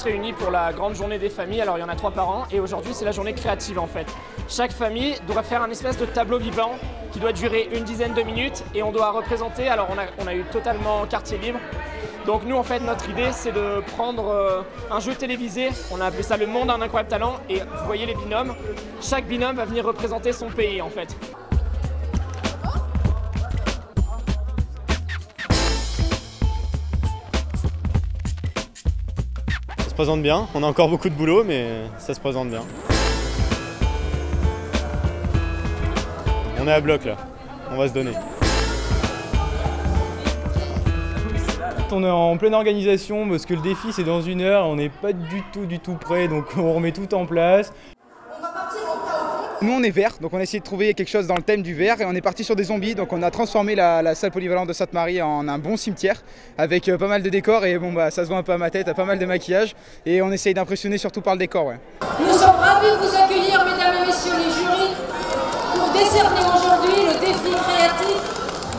tous réunis pour la grande journée des familles. Alors il y en a 3 par an et aujourd'hui c'est la journée créative en fait. Chaque famille doit faire un espèce de tableau vivant qui doit durer une dizaine de minutes et on doit représenter, alors on a eu totalement quartier libre. Donc nous en fait notre idée c'est de prendre un jeu télévisé, on a appelé ça Le Monde d'un incroyable talent et vous voyez les binômes, chaque binôme va venir représenter son pays en fait. Ça se présente bien, on a encore beaucoup de boulot mais ça se présente bien. On est à bloc là, on va se donner. On est en pleine organisation parce que le défi c'est dans 1 heure, on n'est pas du tout prêt, donc on remet tout en place. Nous on est vert, donc on a essayé de trouver quelque chose dans le thème du vert et on est parti sur des zombies, donc on a transformé la salle polyvalente de Sainte-Marie en un bon cimetière avec pas mal de décors et bon bah ça se voit un peu à ma tête, pas mal de maquillage et on essaye d'impressionner surtout par le décor. Ouais. Nous sommes ravis de vous accueillir mesdames et messieurs les jurys pour décerner aujourd'hui le défi créatif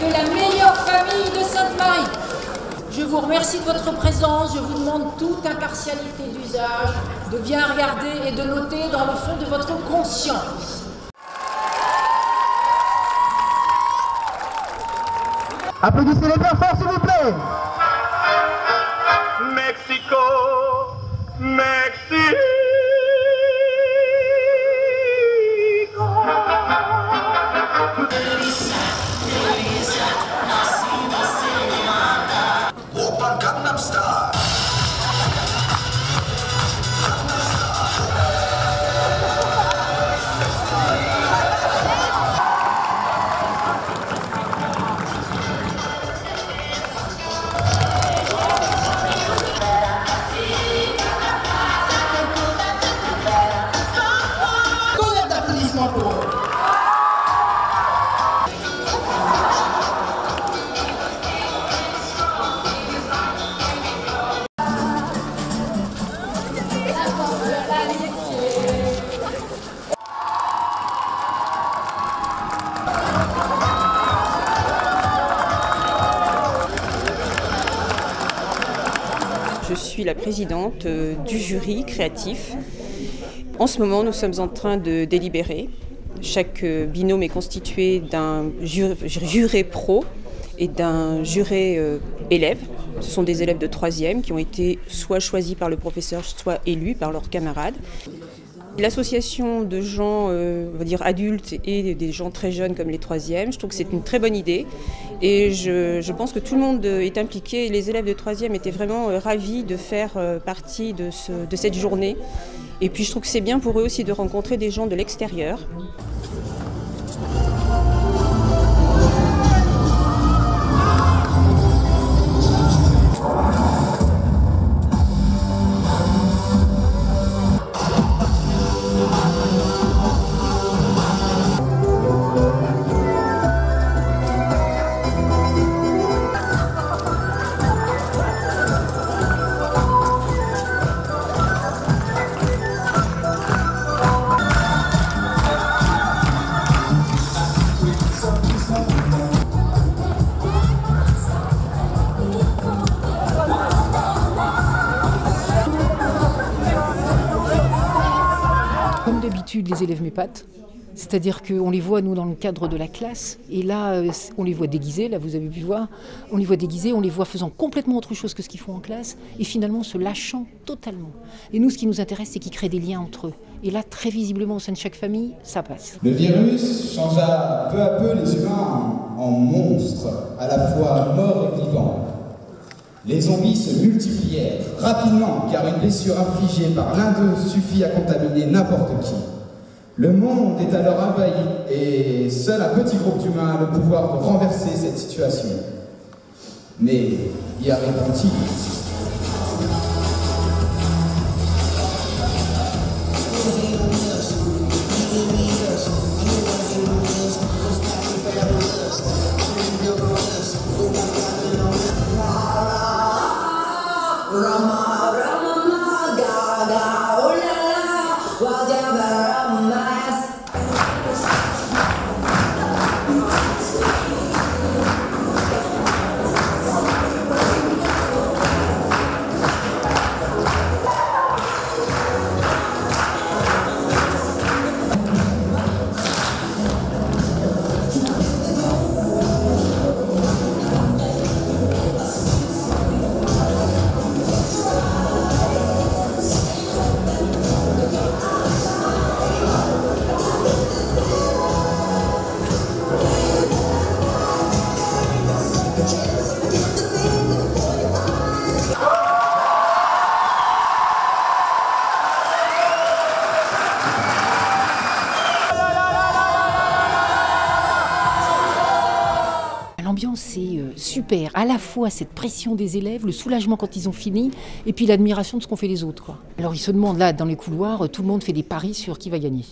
de la meilleure famille de Sainte-Marie. Je vous remercie de votre présence, je vous demande toute impartialité d'usage, de bien regarder et de noter dans le fond de votre conscience. Applaudissez-les bien fort s'il vous plaît. Mexico, Mexico. Gangnam Style. Tonnerre d'applaudissements pour eux. Je suis la présidente du jury créatif. En ce moment, nous sommes en train de délibérer. Chaque binôme est constitué d'un juré pro et d'un juré élève. Ce sont des élèves de 3e qui ont été soit choisis par le professeur, soit élus par leurs camarades. L'association de gens, on va dire adultes et des gens très jeunes comme les 3e, je trouve que c'est une très bonne idée et je pense que tout le monde est impliqué. Les élèves de 3e étaient vraiment ravis de faire partie de cette journée et puis je trouve que c'est bien pour eux aussi de rencontrer des gens de l'extérieur. Comme d'habitude, les élèves m'épatent. C'est-à-dire qu'on les voit, nous, dans le cadre de la classe. Et là, on les voit déguisés, là, vous avez pu voir. On les voit déguisés, on les voit faisant complètement autre chose que ce qu'ils font en classe. Et finalement, se lâchant totalement. Et nous, ce qui nous intéresse, c'est qu'ils créent des liens entre eux. Et là, très visiblement, au sein de chaque famille, ça passe. Le virus changea peu à peu les humains en monstres, à la fois morts et vivants. Les zombies se multiplièrent rapidement, car une blessure infligée par l'un d'eux suffit à contaminer n'importe qui. Le monde est alors envahi et seul un petit groupe d'humains a le pouvoir de renverser cette situation. Mais y arriveront-ils ? super. À la fois cette pression des élèves, le soulagement quand ils ont fini, et puis l'admiration de ce qu'ont fait les autres, quoi. Alors ils se demandent là, dans les couloirs, tout le monde fait des paris sur qui va gagner.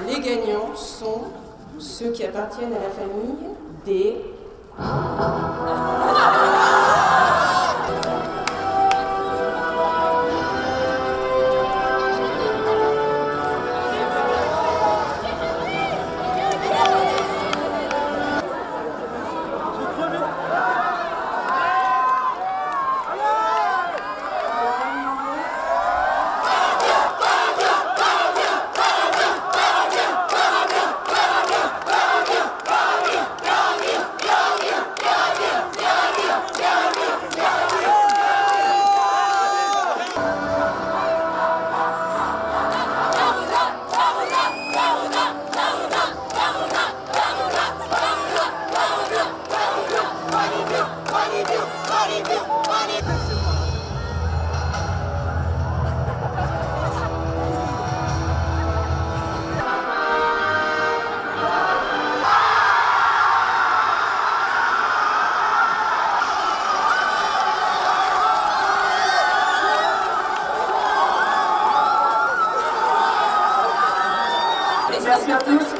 Les gagnants sont ceux qui appartiennent à la famille des... Merci à tous.